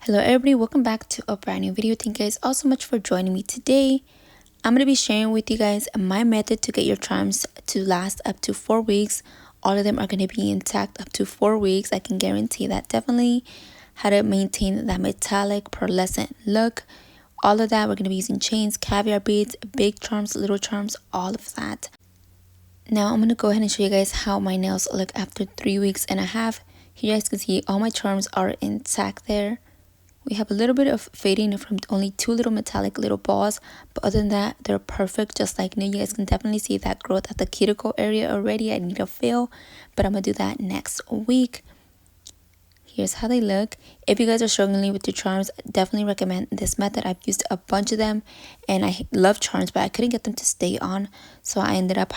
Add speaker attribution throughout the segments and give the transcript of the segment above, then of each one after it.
Speaker 1: Hello everybody, welcome back to a brand new video. Thank you guys all so much for joining me today. I'm going to be sharing with you guys my method to get your charms to last up to 4 weeks. All of them are going to be intact up to 4 weeks. I can guarantee that definitely. How to maintain that metallic pearlescent look. All of that, we're going to be using chains, caviar beads, big charms, little charms, all of that. Now I'm going to go ahead and show you guys how my nails look after 3 weeks and a half. Here you guys can see all my charms are intact there. We have a little bit of fading from only 2 little metallic little balls, but other than that, they're perfect, just like new. You guys can definitely see that growth at the cuticle area already. I need a fill, but I'm going to do that next week. Here's how they look. If you guys are struggling with your charms, definitely recommend this method. I've used a bunch of them, and I love charms, but I couldn't get them to stay on, so I ended up,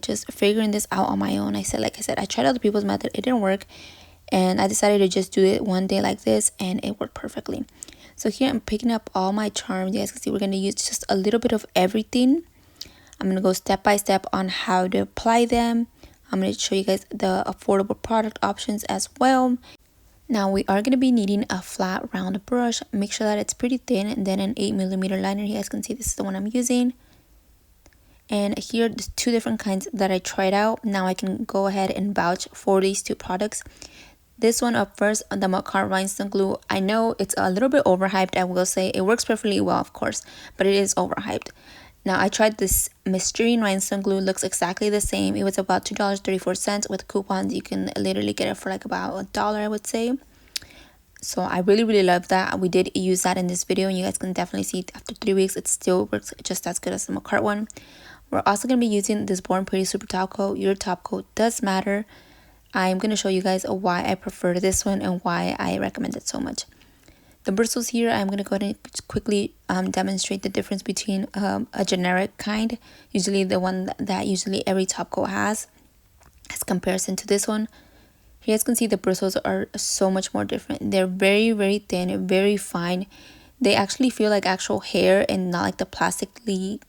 Speaker 1: just figuring this out on my own. Like I said, I tried other people's method. It didn't work. And I decided to just do it one day like this, and it worked perfectly. So here I'm picking up all my charms. You guys can see we're going to use just a little bit of everything. I'm going to go step by step on how to apply them. I'm going to show you guys the affordable product options as well. Now we are going to be needing a flat round brush. Make sure that it's pretty thin, and then an 8mm liner. You guys can see this is the one I'm using. And here there's 2 different kinds that I tried out. Now I can go ahead and vouch for these 2 products. This one up first, the Makartt Rhinestone glue. I know it's a little bit overhyped, I will say. It works perfectly well, of course, but it is overhyped. Now, I tried this Mischeering Rhinestone glue. Looks exactly the same. It was about $2.34. With coupons, you can literally get it for like about $1, I would say. So I really love that. We did use that in this video, and you guys can definitely see after 3 weeks, it still works just as good as the Makartt one. We're also going to be using this Born Pretty Super Top Coat. Your top coat does matter. I'm going to show you guys why I prefer this one and why I recommend it so much. The bristles here, I'm going to go ahead and quickly demonstrate the difference between a generic kind, usually the one that usually every top coat has, as comparison to this one. You guys can see the bristles are so much more different. They're very thin, very fine. They actually feel like actual hair and not like the plastically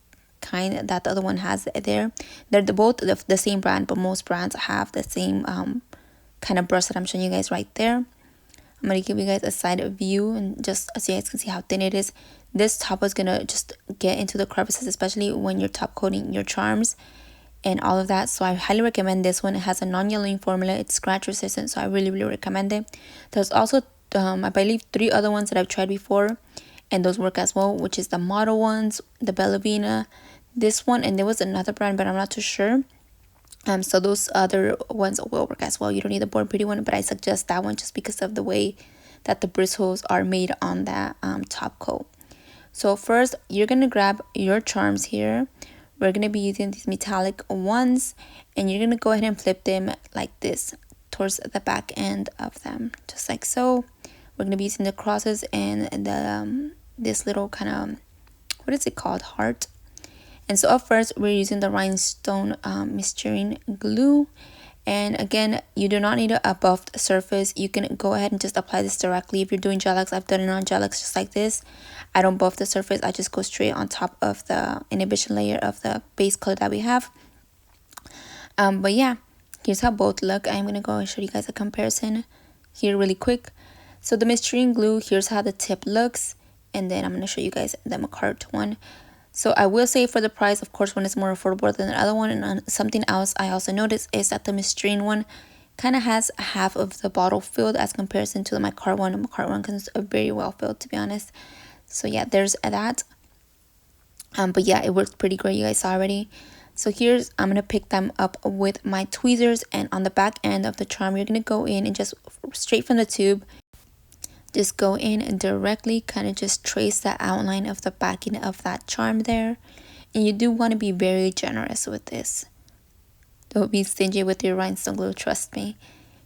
Speaker 1: kind that the other one has there. They're both the same brand, but most brands have the same kind of brush that I'm showing you guys right there. I'm going to give you guys a side view, and just so you guys can see how thin it is. This top is going to just get into the crevices, especially when you're top coating your charms and all of that. So I highly recommend this one. It has a non-yellowing formula. It's scratch resistant, so I really recommend it. There's also I believe 3 other ones that I've tried before, and those work as well, which is the Modelones, the Bellavina, this one, and there was another brand, but I'm not too sure. So those other ones will work as well. You don't need the Born Pretty one, but I suggest that one just because of the way that the bristles are made on that top coat. So first, you're going to grab your charms here. We're going to be using these metallic ones, and you're going to go ahead and flip them like this towards the back end of them, just like so. We're going to be using the crosses and the this little kind of, what is it called, heart. And so up first, we're using the Rhinestone Mischeering glue. And again, you do not need a buffed surface. You can go ahead and just apply this directly. If you're doing gel-X, I've done it on gel-X just like this. I don't buff the surface. I just go straight on top of the inhibition layer of the base color that we have. But yeah, here's how both look. I'm going to go and show you guys a comparison here really quick. So the Mischeering glue, here's how the tip looks. And then I'm going to show you guys the Makartt one. So I will say for the price, of course, one is more affordable than the other one. And something else I also noticed is that the Mischeering one kind of has half of the bottle filled as comparison to the Makartt one. The Makartt one is very well filled, to be honest. So yeah, there's that. But yeah, it works pretty great. You guys saw already. So here's, I'm going to pick them up with my tweezers. And on the back end of the charm, you're going to go in and just straight from the tube, just go in and directly kind of just trace the outline of the backing of that charm there. And you do want to be very generous with this. Don't be stingy with your rhinestone glue, trust me.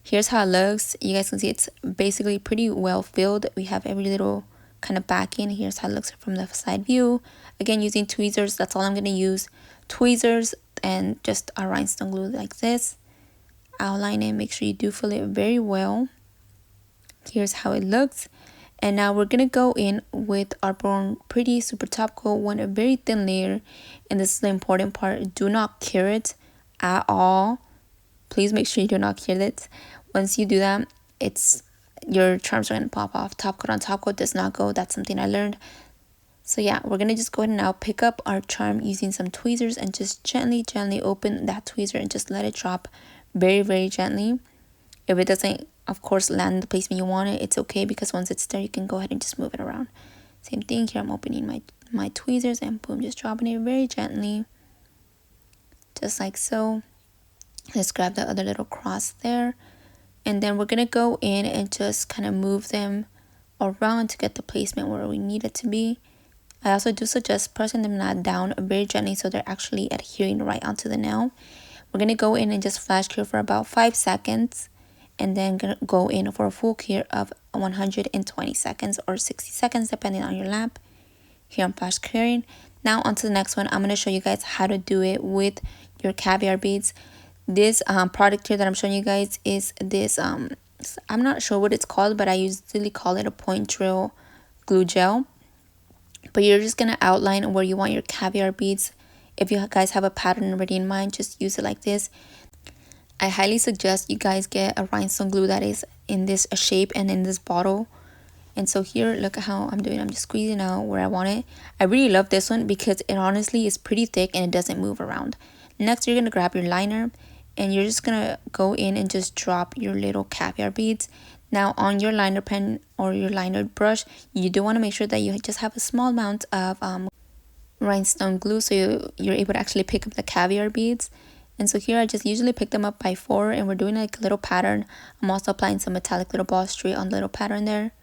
Speaker 1: Here's how it looks. You guys can see it's basically pretty well filled. We have every little kind of backing. Here's how it looks from the side view. Again, using tweezers, that's all I'm going to use. Tweezers and just a rhinestone glue like this. Outline it, make sure you do fill it very well. Here's how it looks. And now we're going to go in with our Born Pretty Super Top Coat one, a very thin layer. And this is the important part. Do not cure it at all. Please make sure you do not cure it. Once you do that, your charms are going to pop off. Top coat on top coat does not go. That's something I learned. So yeah, we're going to just go ahead and now pick up our charm using some tweezers and just gently open that tweezer and just let it drop very gently. If it doesn't, of course, land in the placement you want it, it's okay, because once it's there, you can go ahead and just move it around. Same thing here. I'm opening my tweezers and boom, just dropping it very gently, just like so. Let's grab the other little cross there, and then we're gonna go in and just kind of move them around to get the placement where we need it to be. I also do suggest pressing them down very gently so they're actually adhering right onto the nail. We're gonna go in and just flash cure for about 5 seconds, and then gonna go in for a full cure of 120 seconds or 60 seconds depending on your lamp. Here I'm flash curing. Now on to the next one. I'm going to show you guys how to do it with your caviar beads. This product here that I'm showing you guys is this I'm not sure what it's called, but I usually call it a point drill glue gel. But you're just going to outline where you want your caviar beads. If you guys have a pattern already in mind, just use it like this. I highly suggest you guys get a rhinestone glue that is in this shape and in this bottle. And so here, look at how I'm doing. I'm just squeezing out where I want it. I really love this one because it honestly is pretty thick and it doesn't move around. Next, you're going to grab your liner and you're just going to go in and just drop your little caviar beads. Now on your liner pen or your liner brush, you do want to make sure that you just have a small amount of rhinestone glue so you're able to actually pick up the caviar beads. And so here I just usually pick them up by 4, and we're doing like a little pattern. I'm also applying some metallic little balls straight on the little pattern there,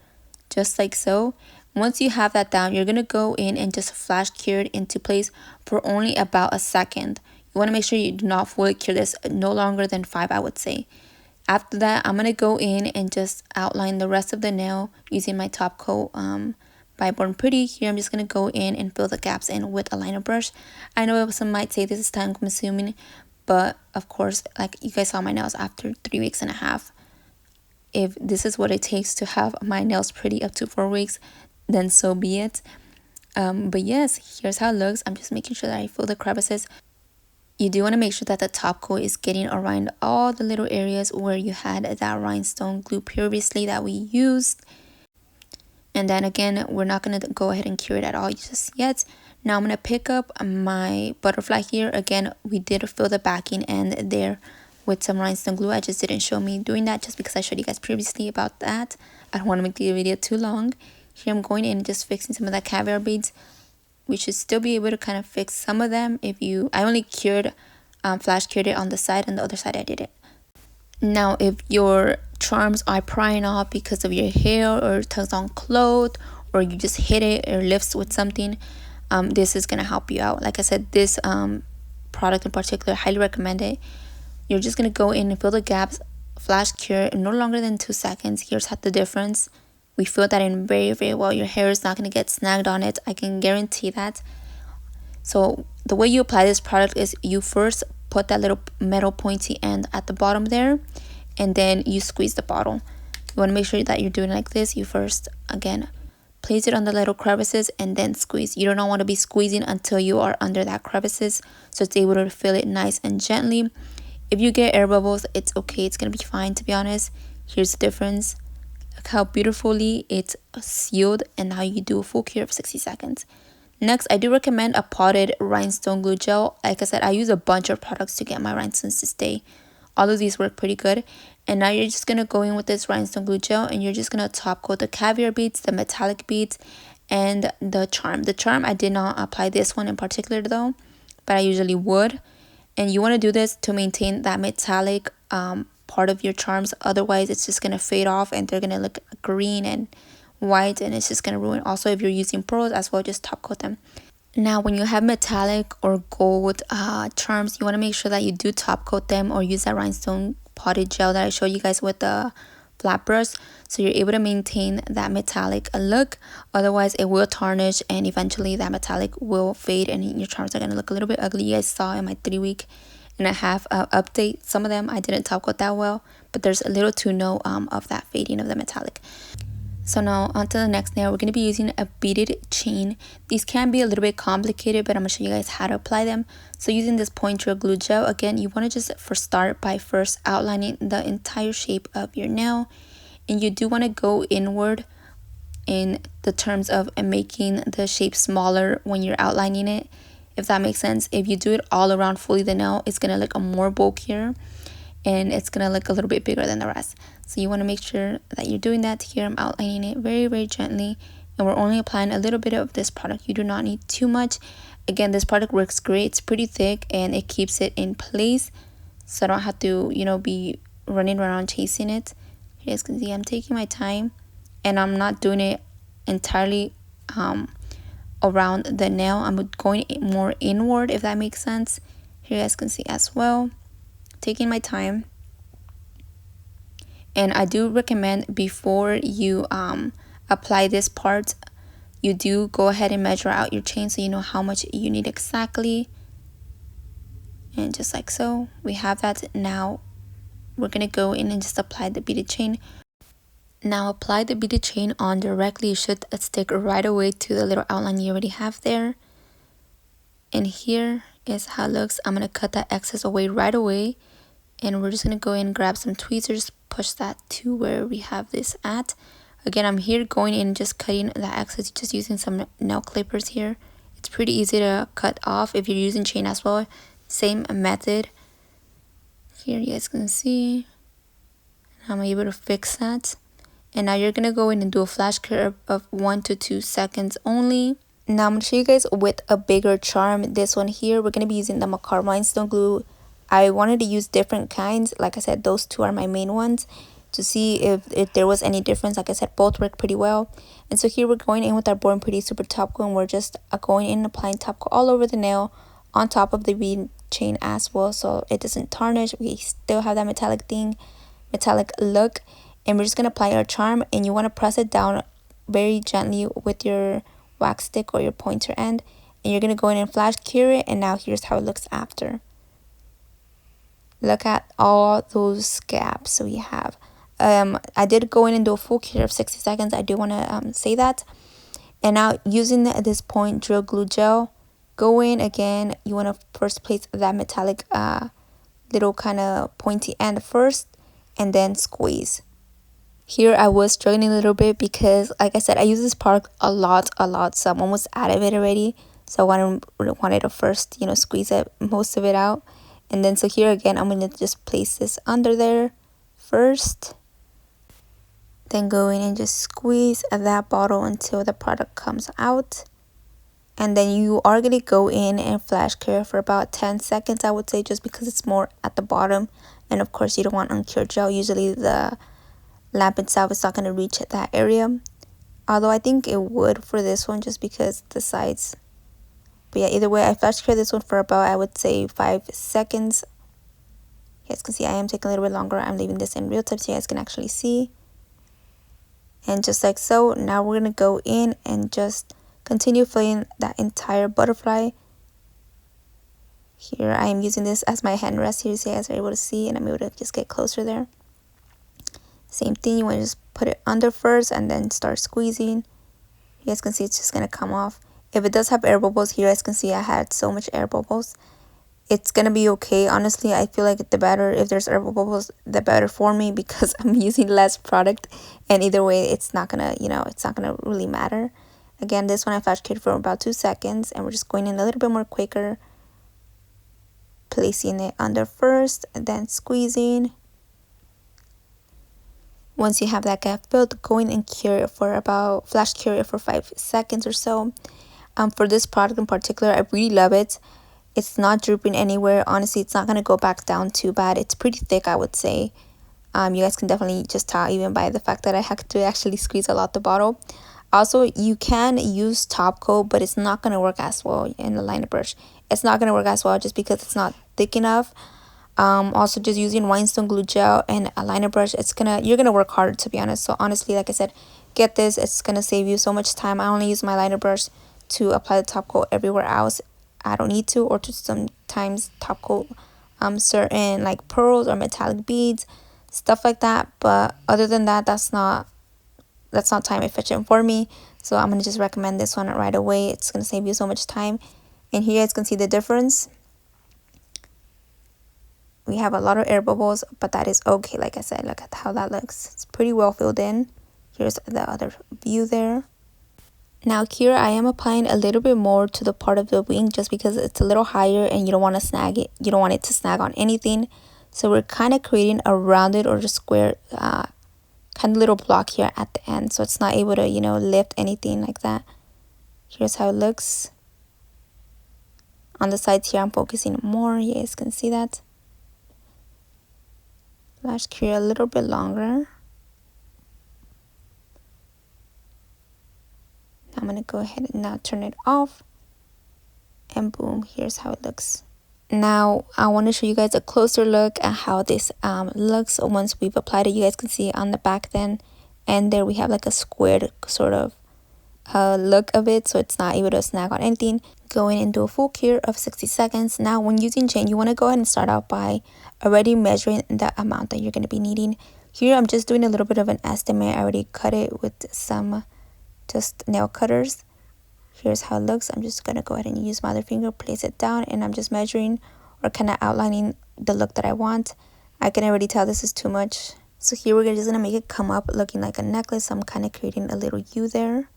Speaker 1: just like so. Once you have that down, you're going to go in and just flash cure it into place for only about a second. You want to make sure you do not fully cure this, no longer than 5, I would say. After that, I'm going to go in and just outline the rest of the nail using my top coat by Born Pretty. Here I'm just going to go in and fill the gaps in with a liner brush. I know some might say this is time consuming, but of course, like you guys saw my nails after 3 weeks and a half. If this is what it takes to have my nails pretty up to 4 weeks, then so be it. But yes, here's how it looks. I'm just making sure that I fill the crevices. You do want to make sure that the top coat is getting around all the little areas where you had that rhinestone glue previously that we used. And then again, we're not going to go ahead and cure it at all just yet. Now I'm going to pick up my butterfly here. Again, we did fill the backing end there with some rhinestone glue. I just didn't show me doing that just because I showed you guys previously about that. I don't want to make the video too long. Here I'm going in and just fixing some of that caviar beads. We should still be able to kind of fix some of them. I only cured, flash cured it on the side, and the other side I did it. Now, if your charms are prying off because of your hair or tugs on clothes, or you just hit it or lifts with something, this is going to help you out. Like I said, this product in particular, I highly recommend it. You're just going to go in and fill the gaps, flash cure in no longer than 2 seconds. Here's the difference. We fill that in very well. Your hair is not going to get snagged on it. I can guarantee that. So the way you apply this product is you first put that little metal pointy end at the bottom there, and then you squeeze the bottle. You want to make sure that you're doing it like this. You first, again, place it on the little crevices and then squeeze. You do not want to be squeezing until you are under that crevices, so it's able to fill it nice and gently. If you get air bubbles, it's okay. It's going to be fine, to be honest. Here's the difference. Look how beautifully it's sealed, and now you do a full cure of 60 seconds. Next, I do recommend a potted rhinestone glue gel. Like I said, I use a bunch of products to get my rhinestones to stay. All of these work pretty good. And now you're just going to go in with this rhinestone glue gel, and you're just going to top coat the caviar beads, the metallic beads, and the charm. The charm, I did not apply this one in particular though, but I usually would. And you want to do this to maintain that metallic part of your charms. Otherwise, it's just going to fade off and they're going to look green and white, and it's just going to ruin. Also, if you're using pearls as well, just top coat them. Now, when you have metallic or gold charms, you want to make sure that you do top coat them or use that rhinestone potted gel that I showed you guys with the flat brush, so you're able to maintain that metallic look. Otherwise, it will tarnish, and eventually that metallic will fade and your charms are going to look a little bit ugly. You guys saw in my 3.5 update, some of them I didn't top coat that well, but there's a little to no of that fading of the metallic. So now on to the next nail. We're going to be using a beaded chain. These can be a little bit complicated, but I'm going to show you guys how to apply them. So using this point drill glue gel, again, you want to just start by first outlining the entire shape of your nail. and you do want to go inward in the terms of making the shape smaller when you're outlining it, if that makes sense. If you do it all around fully the nail, it's gonna look a more bulkier and it's gonna look a little bit bigger than the rest. So you want to make sure that you're doing that. Here I'm outlining it very, very gently, and we're only applying a little bit of this product. You do not need too much. Again, this product works great. It's pretty thick and it keeps it in place, so I don't have to, you know, be running around chasing it. You guys can see I'm taking my time, and I'm not doing it entirely around the nail. I'm going more inward, if that makes sense. Here you guys can see as well, taking my time. And I do recommend before you apply this part, you do go ahead and measure out your chain so you know how much you need exactly. And just like so, we have that. Now we're gonna go in and just apply the beaded chain. Now apply the beaded chain on directly. You should stick right away to the little outline you already have there. And here is how it looks. I'm gonna cut that excess away right away, and we're just gonna go in and grab some tweezers, push that to where we have this at. Again, I'm here going in and just cutting that excess, just using some nail clippers here. It's pretty easy to cut off if you're using chain as well. Same method. Here you guys can see I'm able to fix that. And now you're gonna go in and do a flash curve of 1 to 2 seconds only. Now I'm gonna show you guys with a bigger charm. This one here, we're gonna be using the Makartt rhinestone glue. I wanted to use different kinds. Like I said, those two are my main ones, to see if there was any difference. Like I said, both work pretty well. And so here we're going in with our Born Pretty Super Top Coat, and we're just going in and applying top coat all over the nail, on top of the bead chain as well, so it doesn't tarnish. We still have that metallic look. And we're just going to apply our charm, and you want to press it down very gently with your wax stick or your pointer end, and you're going to go in and flash cure it. And now here's how it looks after. Look at all those gaps we have. I did go in and do a full cure of 60 seconds. I do want to say that. And now using at this point drill glue gel, go in again. You want to first place that metallic little kind of pointy end first, and then squeeze. Here I was struggling a little bit because, like I said, I use this product a lot, so I'm almost out of it already. So I wanted to first, you know, squeeze most of it out. And then so here again, I'm going to just place this under there first. Then go in and just squeeze that bottle until the product comes out. And then you are going to go in and flash cure for about 10 seconds, I would say, just because it's more at the bottom. And of course, you don't want uncured gel. Usually the lamp itself is not going to reach that area. Although I think it would for this one, just because the sides. But yeah, either way, I flash cure this one for about, I would say, 5 seconds. You guys can see I am taking a little bit longer. I'm leaving this in real time so you guys can actually see. And just like so, now we're going to go in and just continue filling that entire butterfly. Here I am using this as my hand rest here, so you guys are able to see, and I'm able to just get closer there. Same thing, you want to just put it under first and then start squeezing. You guys can see it's just going to come off. If it does have air bubbles, here you guys can see I had so much air bubbles. It's going to be okay. Honestly, I feel like the better, if there's air bubbles, the better for me, because I'm using less product. And either way, it's not going to, you know, it's not going to really matter. Again, this one I flash cured for about 2 seconds, and we're just going in a little bit more quicker. Placing it under first and then squeezing. Once you have that gap filled, go in and cure it for about, flash cure it for 5 seconds or so. For this product in particular, I really love it. It's not drooping anywhere. Honestly, it's not going to go back down too bad. It's pretty thick, I would say. You guys can definitely just tell even by the fact that I have to actually squeeze a lot the bottle. Also, you can use top coat, but it's not going to work as well in the liner brush. It's not going to work as well just because it's not thick enough. Also, just using rhinestone glue gel and a liner brush, you're gonna work harder, to be honest. So honestly, like I said, get this. It's gonna save you so much time. I only use my liner brush to apply the top coat. Everywhere else I don't need to, or to sometimes top coat certain like pearls or metallic beads, stuff like that. But other than that, that's not time efficient for me. So I'm gonna just recommend this one right away. It's gonna save you so much time. And here you guys can see the difference. We have a lot of air bubbles, but that is okay. Like I said, look at how that looks. It's pretty well filled in. Here's the other view there. Now here I am applying a little bit more to the part of the wing just because it's a little higher and you don't want to snag it. You don't want it to snag on anything. So we're kind of creating a rounded or a square kind of little block here at the end. So it's not able to, you know, lift anything like that. Here's how it looks. On the sides here I'm focusing more. You guys can see that. Let's create a little bit longer. I'm going to go ahead and now turn it off. And boom, here's how it looks. Now I want to show you guys a closer look at how this looks once we've applied it. You guys can see on the back then. And there we have like a squared sort of look of it. So it's not able to snag on anything. Going into a full cure of 60 seconds. Now when using chain, you want to go ahead and start out by already measuring the amount that you're going to be needing. Here I'm just doing a little bit of an estimate. I already cut it with some just nail cutters. Here's how it looks. I'm just going to go ahead and use my other finger, place it down, and I'm just measuring or kind of outlining the look that I want. I can already tell this is too much. So here we're just going to make it come up looking like a necklace. I'm kind of creating a little U there.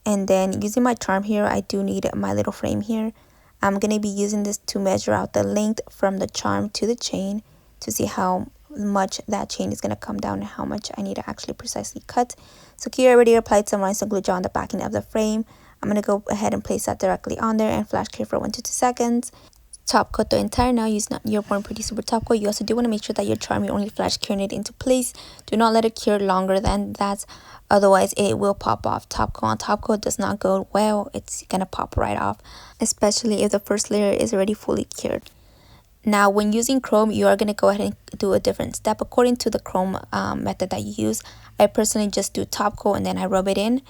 Speaker 1: And then using my charm here, I do need my little frame here. I'm going to be using this to measure out the length from the charm to the chain to see how much that chain is going to come down and how much I need to actually precisely cut. So here I already applied some rhinestone glue gel on the backing of the frame. I'm going to go ahead and place that directly on there and flash cure for 1 to 2 seconds. Top coat the entire nail using your Born Pretty Super top coat. You also do want to make sure that your charm, you're only flash curing it into place. Do not let it cure longer than that. Otherwise, it will pop off. Top coat on top coat does not go well. It's going to pop right off, especially if the first layer is already fully cured. Now, when using chrome, you are going to go ahead and do a different step according to the chrome method that you use. I personally just do top coat and then I rub it in.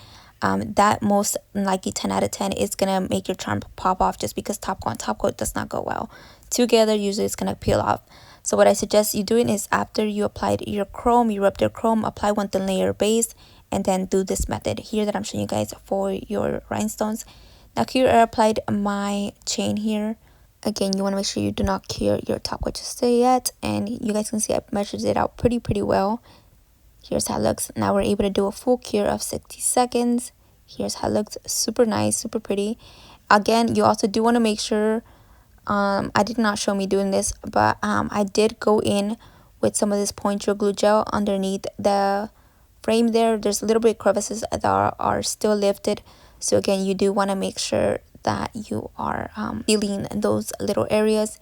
Speaker 1: That most likely 10 out of 10 is going to make your charm pop off just because top coat on top coat does not go well. Together, usually it's going to peel off. So what I suggest you doing is after you applied your chrome, you rubbed your chrome, apply one thin layer base, and then do this method here that I'm showing you guys for your rhinestones. Now here I applied my chain here. Again, you want to make sure you do not cure your top coat just yet. And you guys can see I measured it out pretty well. Here's how it looks. Now we're able to do a full cure of 60 seconds. Here's how it looks. Super nice, super pretty. Again, you also do want to make sure, I did not show me doing this, but I did go in with some of this point glue gel underneath the frame there. There's a little bit of crevices that are still lifted. So again, you do want to make sure that you are sealing those little areas.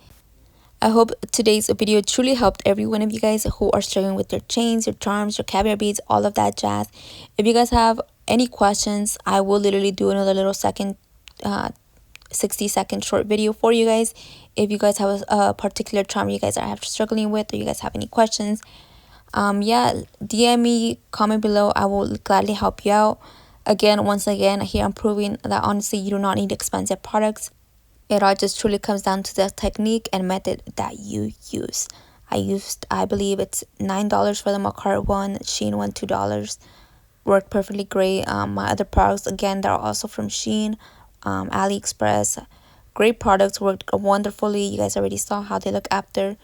Speaker 1: I hope today's video truly helped every one of you guys who are struggling with your chains, your charms, your caviar beads, all of that jazz. If you guys have any questions, I will literally do another little 60-second short video for you guys. If you guys have a particular charm you guys are struggling with, or you guys have any questions, yeah, DM me, comment below. I will gladly help you out. Again, once again, here I'm proving that honestly you do not need expensive products. It all just truly comes down to the technique and method that you use. I believe it's $9 for the Makartt one, Shein one, $2. Worked perfectly great. My other products, again, they're also from Shein, AliExpress. Great products, worked wonderfully. You guys already saw how they look after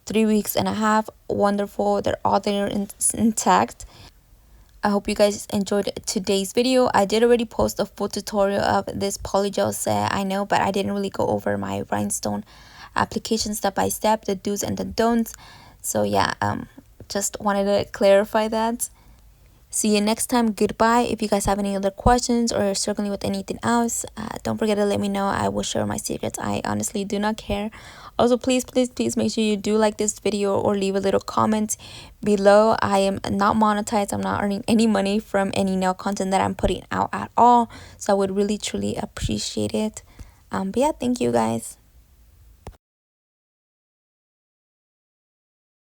Speaker 1: 3.5 weeks. Wonderful. They're all there intact. I hope you guys enjoyed today's video. I did already post a full tutorial of this polygel set, I know, but I didn't really go over my rhinestone application step by step, the do's and the don'ts. So yeah, just wanted to clarify that. See you next time. Goodbye. If you guys have any other questions or are struggling with anything else, don't forget to let me know. I will share my secrets. I honestly do not care. Also, please make sure you do like this video or leave a little comment below. I am not monetized. I'm not earning any money from any nail content that I'm putting out at all. So I would really truly appreciate it. But yeah, thank you guys.